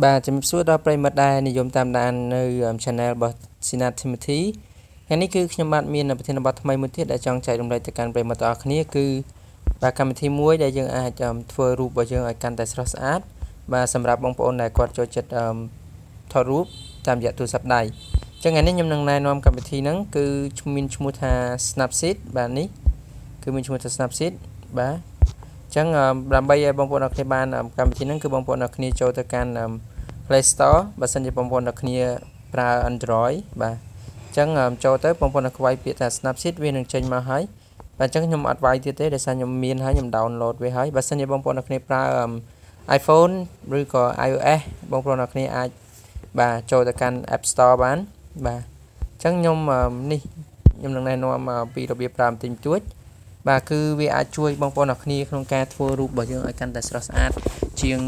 បាទជំរាបសួរដល់ប្រិយមិត្តដែលនិយមតាមដាននៅ channel របស់ Sina Timothy ថ្ងៃនេះគឺខ្ញុំបាទមានប្រធានបទថ្មីមួយទៀតដែលចង់ចែករំលែកទៅកាន់ប្រិយមិត្តទាំងអស់គ្នាគឺបាទកម្មវិធីមួយដែលយើងអាចធ្វើរូបរបស់យើងឲ្យកាន់តែស្រស់ស្អាតបាទសម្រាប់បងប្អូនដែលគាត់ចូលចិត្តថតរូបតាមរយៈទូរស័ព្ទដៃអញ្ចឹងថ្ងៃនេះខ្ញុំនឹងណែនាំកម្មវិធីហ្នឹងគឺមានឈ្មោះថា Snapseed បាទនេះគឺមានឈ្មោះថា Snapseed បាទចឹងដើម្បីឲ្យបងប្អូនអរគ្នាបានកម្មវិធីហ្នឹងគឺបងប្អូនអរគ្នាចូលទៅកាន់ Play Store បើសិនជាបងប្អូនអរគ្នាប្រើ Android បាទចឹងចូលទៅបងប្អូនខ្វាយពាក្យថា Snapseed វានឹងចេញមកហើយបាទចឹងខ្ញុំអត់វាយទៀតទេដោយសារខ្ញុំមានហើយខ្ញុំ download វាហើយបើសិនជាបងប្អូនអរគ្នាប្រើ iPhone ឬក៏ iOS បងប្អូនអរគ្នាអាចបាទចូលទៅកាន់ App Store បានបាទចឹងខ្ញុំនេះខ្ញុំនឹងណែនាំពីរបៀបប្រើបន្តិចបន្តួចបាទគឺវាអាចជួយបងប្អូនអរគ្នាក្នុងការធ្វើរូបរបស់យើងឲ្យកាន់តែស្រស់ស្អាតជាង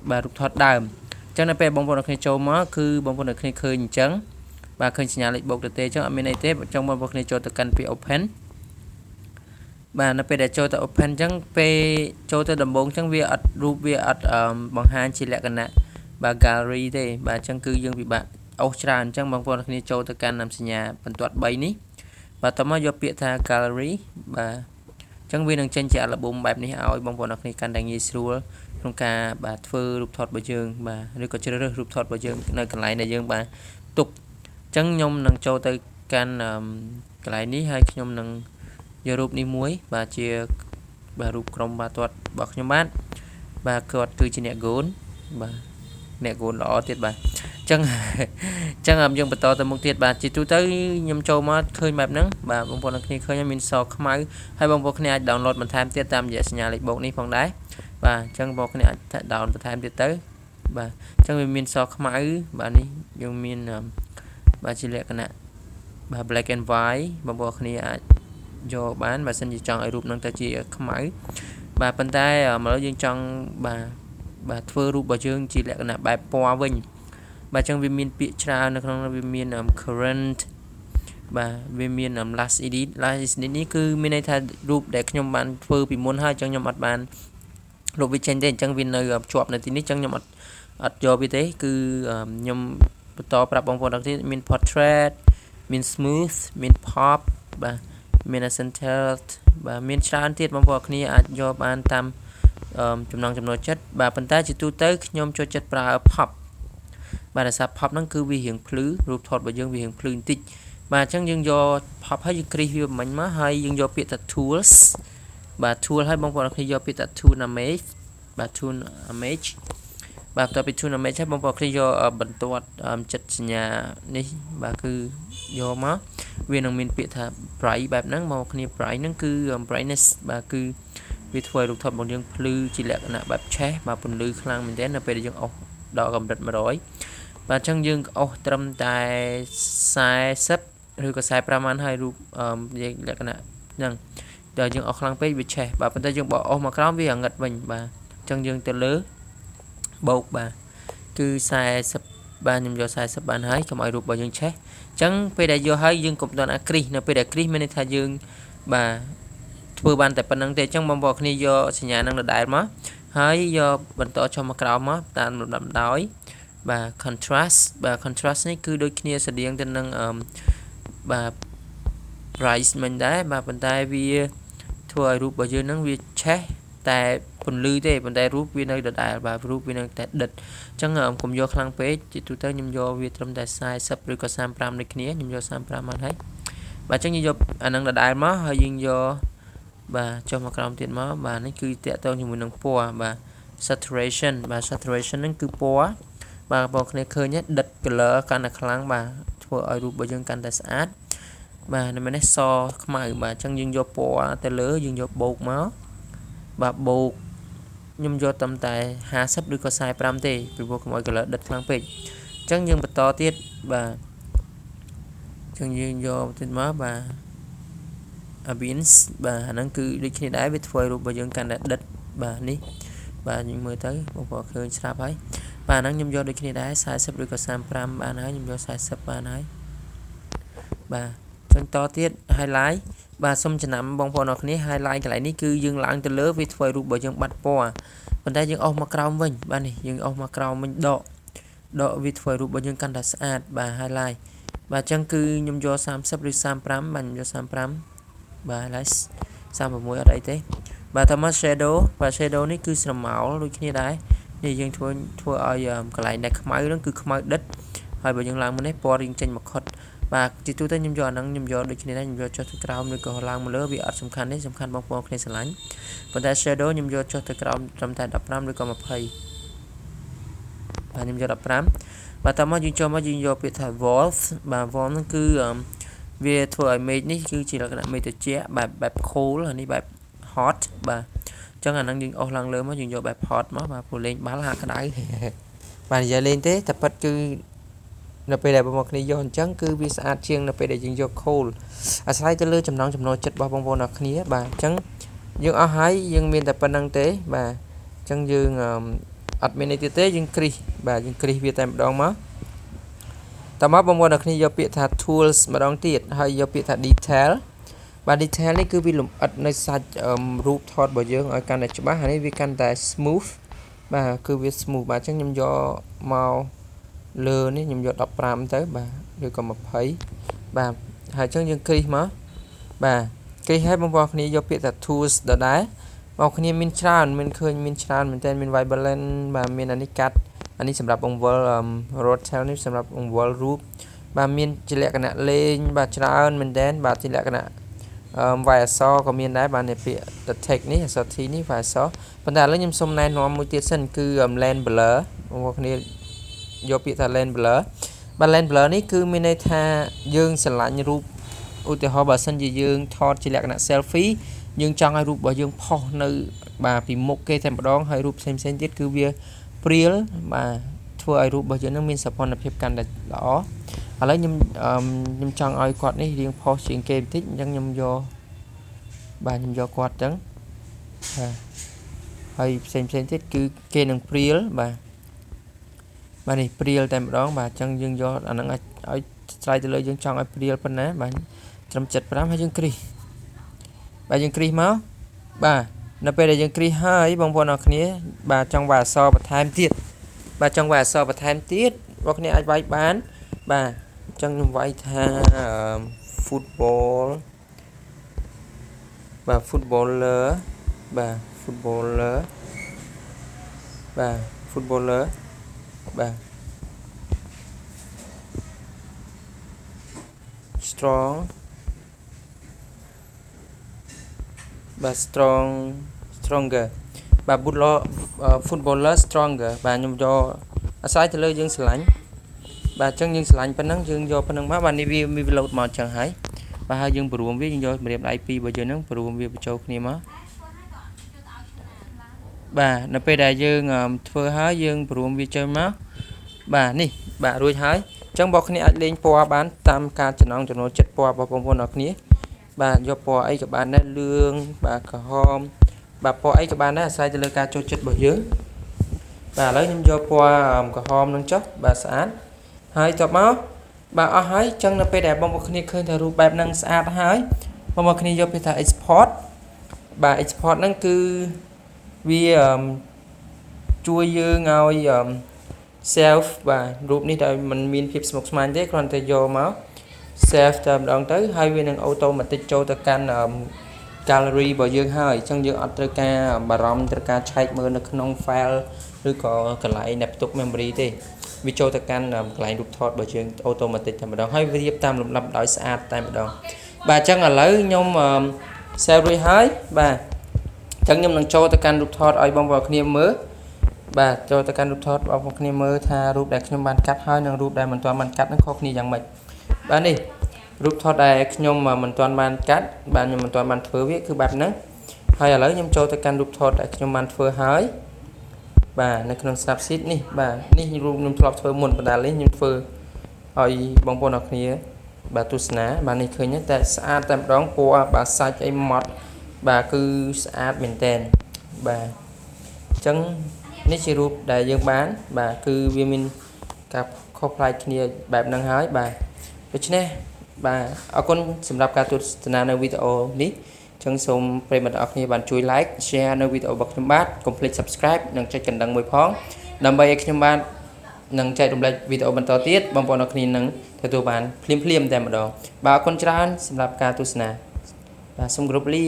បាទរូបថតដើមអញ្ចឹងនៅពេលបងប្អូនអរគ្នាចូលមកគឺបងប្អូនអរគ្នាឃើញអញ្ចឹងបាទឃើញសញ្ញាលេខបូកទៅទេអញ្ចឹងអត់មានអីទេអញ្ចឹងបងប្អូនគ្នាចូលទៅកាន់ពាក្យ open បាទនៅពេលដែលចូលទៅ open អញ្ចឹងពេលចូលទៅដំបូងអញ្ចឹងវាអត់រូបវាអត់បង្ហាញជាលក្ខណៈបាទ gallery ទេបាទអញ្ចឹងគឺយើងពិបាកអូសច្រើនអញ្ចឹងបងប្អូនគ្នាចូលទៅកាន់សញ្ញាបន្ទាត់3នេះបាទតោះមកយកពាក្យថា gallery បាទអញ្ចឹងវានឹងចេញជាអាល់ប៊ុមបែបនេះឲ្យបងប្អូនអរគ្នាកាន់តែងាយស្រួលក្នុងការបាទធ្វើរូបថតរបស់យើងបាទឬក៏ជ្រើសរើសរូបថតរបស់យើងនៅកន្លែងដែលយើងបាទទុកអញ្ចឹងខ្ញុំនឹងចូលទៅកាន់កន្លែងនេះហើយខ្ញុំនឹងយករូបនេះមួយបាទជាបាទរូបក្រុមបាទទាត់របស់ខ្ញុំបាទគាត់គឺជាអ្នកហ្គូនបាទអ្នកហ្គូនល្អទៀតបាទអញ្ចឹងយើងបន្តទៅមុខទៀតបាទជាទូទៅខ្ញុំចូលមកឃើញបែបហ្នឹងបាទបងប្អូនគ្នាឃើញមានសខ្មៅហើយបងប្អូនគ្នាអាច download បន្ថែមទៀតតាមរយៈសញ្ញាលេខបូកនេះផងដែរបាទអញ្ចឹងបងប្អូនគ្នាអាច download បន្ថែមទៀតទៅបាទអញ្ចឹងវាមានសខ្មៅបាទនេះយើងមានបាទជាលក្ខណៈបាទ black and white បងប្អូនគ្នាអាចយកបានបើសិនជាចង់ឲ្យរូបហ្នឹងទៅជាខ្មៅបាទប៉ុន្តែមកលើយើងចង់បាទធ្វើរូបរបស់យើងជាលក្ខណៈបែបពណ៌វិញបាទអញ្ចឹងវាមានពាក្យច្រើននៅក្នុងវាមាន current បាទវាមាន last edit នេះគឺមានន័យថារូបដែលខ្ញុំបានធ្វើពីមុនហើយអញ្ចឹងខ្ញុំអត់បានលុបវាចេញទេអញ្ចឹងវានៅជាប់នៅទីនេះអញ្ចឹងខ្ញុំអត់យកវាទេគឺខ្ញុំបន្តប្រាប់បងប្អូនទាំងទៀតមាន portrait មាន smooth មាន pop បាទមាន accented បាទមានច្រើនទៀតបងប្អូនគ្នាអាចយកបានតាមចំណង់ចំណូលចិត្តបាទប៉ុន្តែជាទូទៅខ្ញុំចូលចិត្តប្រើ pop បាទដោយសារ pop ហ្នឹងគឺវារៀងភ្លឺរូបថតរបស់យើងវារៀងភ្លឺបន្តិចបាទអញ្ចឹងយើងយក pop ហើយយើងគ្រីសវាមិញមកហើយយើងយកពាក្យថា tools បាទ tool ហើយបងប្អូនគ្នាយកពាក្យថា tool image បាទ tool image បាទបន្ទាប់ពី tool image ហើយបងប្អូនគ្នាយកបន្ទាត់ចិត្តសញ្ញានេះបាទគឺយកមកវានឹងមានពាក្យថា bright បែបហ្នឹងមកគ្នា bright ហ្នឹងគឺ brightness បាទគឺវាធ្វើឲ្យរូបថតរបស់យើងភ្លឺជាលក្ខណៈបែបឆេះបាទពន្លឺខ្លាំងមែនទែននៅពេលដែលយើងអូសដល់កម្រិត100បាទអញ្ចឹងយើងអូសត្រឹមតែ40ឬក៏45បានហើយរូបយើងលក្ខណៈហ្នឹងដល់យើងអូសខ្លាំងពេកវាឆេះបាទប៉ុន្តែយើងបោះអូសមកក្រោមវាងឹតវិញបាទអញ្ចឹងយើងទៅលើបូកបាទគឺ40បាទខ្ញុំយក40បានហើយកុំឲ្យរូបរបស់យើងឆេះអញ្ចឹងពេលដែលយកហើយយើងកុំតន់អាគ្រីសនៅពេលដែលគ្រីសមានន័យថាយើងបាទធ្វើបានតែប៉ុណ្្នឹងទេអញ្ចឹងបងប្អូនគ្នាយកសញ្ញានឹងដដែលមកហើយយកបន្តចុះមកក្រោមមកតាមលំដាប់ដោយបាទ contrast បាទ contrast នេះគឺដូចគ្នាស្រដៀងទៅនឹងបាទ price មិនដែរបាទប៉ុន្តែវាធ្វើឲ្យរូបរបស់យើងនឹងវាឆេះតែពន្លឺទេប៉ុន្តែរូបវានៅដដែលបាទរូបវានៅតែដិតអញ្ចឹងកុំយកខ្លាំងពេកជាទូទៅខ្ញុំយកវាត្រឹមតែ40ឬក៏35ដូចគ្នាខ្ញុំយក35មកហើយបាទអញ្ចឹងយើងយកអានឹងដដែលមកហើយយើងយកបាទចុះមកក្រោមទៀតមកបាទនេះគឺតាក់ទងជាមួយនឹងពណ៌បាទ saturation បាទ saturation ហ្នឹងគឺពណ៌បាទបងប្អូនគ្នាឃើញដិត color កាន់តែខ្លាំងបាទធ្វើឲ្យរូបរបស់យើងកាន់តែស្អាតបាទនៅនេះសខ្មៅបាទអញ្ចឹងយើងយកពណ៌ទៅលើយើងយកបូកមកបាទបូកខ្ញុំយកត្រឹមតែ50ឬក៏45ទេពីព្រោះកុំឲ្យ color ដិតខ្លាំងពេកអញ្ចឹងយើងបន្តទៀតបាទអញ្ចឹងយើងយកទៀតមកបាទ Avins បាទអាហ្នឹងគឺដូចគ្នាដែរវាធ្វើឲ្យរូបរបស់យើងកាន់តែដិតបាទនេះបាទយើងមើលទៅបងប្អូនឃើញស្រាប់ហើយបាទអាហ្នឹងខ្ញុំយកដូចគ្នាដែរ40ឬក៏35បានហើយខ្ញុំយក40បានហើយបាទចឹងតទៀត highlight បាទសូមចំណាំបងប្អូនអរគ្នា highlight កន្លែងនេះគឺយើងឡើងទៅលើវាធ្វើឲ្យរូបរបស់យើងបាត់ពណ៌ប៉ុន្តែយើងអស់មកក្រោមវិញបាទនេះយើងអស់មកក្រោមវិញដក ដកវាធ្វើឲ្យរូបរបស់យើងកាន់តែស្អាតបាទ highlight បាទអញ្ចឹងគឺខ្ញុំយក30ឬ35បាទខ្ញុំយក35បាទ highlight 36អត់អីទេបាទតមក shadow បាទ shadow នេះគឺស្រមោលដូចគ្នាដែរនេះយើងធ្វើឲ្យកន្លែងដែលខ្មៅហ្នឹងគឺខ្មៅដិតហើយបើយើងឡើងមកនេះពណ៌រៀងចេញមកខុតបាទទីទូទៅខ្ញុំយកអាហ្នឹងខ្ញុំយកដូចគ្នាដែរខ្ញុំយកចុះទៅក្រោមឬក៏ឡើងមកលើវាអត់សំខាន់ទេសំខាន់បងប្អូនគ្នាស្រឡាញ់ប៉ុន្តែ shadow ខ្ញុំយកចុះទៅក្រោមត្រឹមតែ15ឬក៏20បាទខ្ញុំយក15បាទតមកយើងចូលមកយើងយកពាក្យថា walls បាទ wall ហ្នឹងគឺវាធ្វើឲ្យ image នេះគឺជាលក្ខណៈ image ត្រជាក់បែប cool ហើយនេះបែប hot បាទអញ្ចឹងអាហ្នឹងយើងអស់ឡើងលើមកយើងយកបែប hot មកបាទព្រោះលេងបាល់ហាក់ក្តៅបាទនិយាយលេងទេតែប៉ិតគឺនៅពេលដែលបងប្អូនគ្នាយកអញ្ចឹងគឺវាស្អាតជាងនៅពេលដែលយើងយក cool អាស្រ័យទៅលើចំណង់ចំណូលចិត្តរបស់បងប្អូនអ្នកគ្នាបាទអញ្ចឹងយើងអស់ហើយយើងមានតែប៉ុណ្្នឹងទេបាទអញ្ចឹងយើងអត់មានអីទៀតទេយើងគ្រីសបាទយើងគ្រីសវាតែម្ដងមកតមកបងប្អូនអ្នកគ្នាយកពាក្យថា tools ម្ដងទៀតហើយយកពាក្យថា detail បាទ detail នេះគឺវាលម្អិតនៅសាច់រូបថតរបស់យើងឲ្យកាន់តែច្បាស់ហើយនេះវាកាន់តែ smooth បាទគឺវា smooth បាទអញ្ចឹងខ្ញុំយកមកលើនេះខ្ញុំយក15ទៅបាទឬក៏20បាទហើយអញ្ចឹងយើងគ្រីសមកបាទគ្រីសឲ្យបងប្អូនគ្នាយកពាក្យថា tools ដដែលបងគ្នាមានច្រើនមានឃើញមានច្រើនមែនតើមាន vibrant បាទមានអានេះកាត់អានេះសម្រាប់បង្វិល rotel នេះសម្រាប់បង្វិលរូបបាទមានជាលក្ខណៈលេងបាទច្រើនមែនតើបាទជាលក្ខណៈវាយអក្សរក៏មានដែរបាទនេះពាក្យ the text នេះអក្សរ T នេះវាយអក្សរប៉ុន្តែឥឡូវខ្ញុំសូមណែនាំមួយទៀតសិនគឺ land blur បងប្អូនគ្នាយកពាក្យថា land blur បាទ land blur នេះគឺមានន័យថាយើងស្រឡាញ់រូបឧទាហរណ៍បើសិនជាយើងថតជាលក្ខណៈ selfie យើងចង់ឲ្យរូបរបស់យើងផុសនៅបាទពីមុខគេតែម្ដងហើយរូបផ្សេងៗទៀតគឺវាព្រាលបាទធ្វើឲ្យរូបរបស់យើងនឹងមានសោភ័ណភាពកាន់តែល្អឥឡូវខ្ញុំចង់ឲ្យគាត់នេះរៀងផុសជាងគេបន្តិចអញ្ចឹងខ្ញុំយកបាទខ្ញុំយកគាត់អញ្ចឹងបាទហើយផ្សេងទៀតគឺគេនឹងព្រាលបាទនេះព្រាលតែម្ដងបាទអញ្ចឹងយើងយកអាហ្នឹងឲ្យស្រ័យទៅលើយើងចង់ឲ្យព្រាលប៉ុណ្ណាបាទត្រឹម75ហើយយើងគ្រីសបាទយើងគ្រីសមកបាទនៅពេលដែលយើងគ្រីសហើយបងប្អូនអរគ្នាបាទចង់វាយអក្សរបន្ថែមទៀតបាទចង់វាយអក្សរបន្ថែមទៀតបងប្អូនអាចវាយបានបាទអញ្ចឹងខ្ញុំវាយថា football បាទ footballer បាទ footballer បាទ footballer បាទ strong បាទ stronger បាទ footballer stronger បាទខ្ញុំយកអាស្រ័យទៅលើយើងស្រឡាញ់បាទអញ្ចឹងយើងស្រឡាញ់ប៉ុណ្ណឹងយើងយកប៉ុណ្ណឹងមកបាទនេះវា load មកអញ្ចឹងហើយបាទហើយយើងព្រមវាយើងយកម្រាមដៃពីររបស់យើងហ្នឹងព្រមវាបញ្ចូលគ្នាមកបាទនៅពេលដែលយើងធ្វើហើយយើងព្រមវាចូលមកបាទនេះបាទរួចហើយអញ្ចឹងបងប្អូនអាចលេងពណ៌បានតាមការចំណង់ចំណូលចិត្តពណ៌របស់បងប្អូនអរគ្នាបាទយកពណ៌អីក៏បានដែរលឿងបាទក្រហមបាទពណ៌អីក៏បានដែរអាស្រ័យទៅលើការចូលចិត្តរបស់យើងបាទឥឡូវខ្ញុំយកពណ៌ក្រហមនឹងចុះបាទស្អាតហើយតបមកបាទអស់ហើយអញ្ចឹងនៅពេលដែលបងប្អូនគ្នាឃើញថារូបបែបហ្នឹងស្អាតហើយបងប្អូនគ្នាយកពាក្យថា export បាទ export ហ្នឹងគឺវាជួយយើងឲ្យ self បាទរូបនេះដែលมันមានភាពស្មុគស្មាញទេគ្រាន់តែយកមក save តែម្ដងទៅហើយវានឹង automatic ចូលទៅកាន់ gallery របស់យើងហើយអញ្ចឹងយើងអត់ត្រូវការបារម្ភត្រូវការឆែកមើលនៅក្នុង file ឬក៏កន្លែងដែលផ្ទុក memory ទេវាចូលទៅកាន់កន្លែងរូបថតរបស់យើង automatic តែម្ដងហើយវារៀបតាមលំដាប់ដោយស្អាតតែម្ដងបាទអញ្ចឹងឥឡូវខ្ញុំ save រួចហើយបាទអញ្ចឹងខ្ញុំនឹងចូលទៅកាន់រូបថតឲ្យបងប្អូនគ្នាមើលបាទចូលទៅកាន់រូបថតបងប្អូនគ្នាមើលថារូបដែលខ្ញុំបានកាត់ហើយនិងរូបដែលមិនទាន់បានកាត់នឹងខុសគ្នាយ៉ាងម៉េចបាទនេះរូបថតដែលខ្ញុំមិនទាន់បានកាត់បាទខ្ញុំមិនទាន់បានធ្វើវាគឺបែបហ្នឹងហើយឥឡូវខ្ញុំចូលទៅកាន់រូបថតដែលខ្ញុំបានធ្វើហើយបាទនៅក្នុង Snapseed នេះបាទនេះរូបខ្ញុំធ្លាប់ធ្វើមុនបណ្ដាលនេះខ្ញុំធ្វើឲ្យបងប្អូនអរគ្នាបាទទស្សនាបាទនេះឃើញតែស្អាតតែម្ដងពណ៌បាទសាច់អីម៉ត់បាទគឺស្អាតមែនតើបាទអញ្ចឹងនេះជារូបដែលយើងបានបាទគឺវាមានការខុសប្លែកគ្នាបែបហ្នឹងហើយបាទដូច្នេះបាទអរគុណសម្រាប់ការទស្សនានៅវីដេអូនេះអញ្ចឹងសូមប្រិយមិត្តអរគ្នាបានជួយ like share នៅវីដេអូរបស់ខ្ញុំបាទកុំភ្លេច subscribe និងចុចកណ្ដឹងមួយផងដើម្បីឲ្យខ្ញុំបាទ នឹងចែករំលែកវីដេអូបន្តទៀតបងប្អូនអរគ្នានឹងទទួលបានភ្លាមៗតែម្ដងបាទអរគុណច្រើនសម្រាប់ការទស្សនាបាទសូមគោរពលា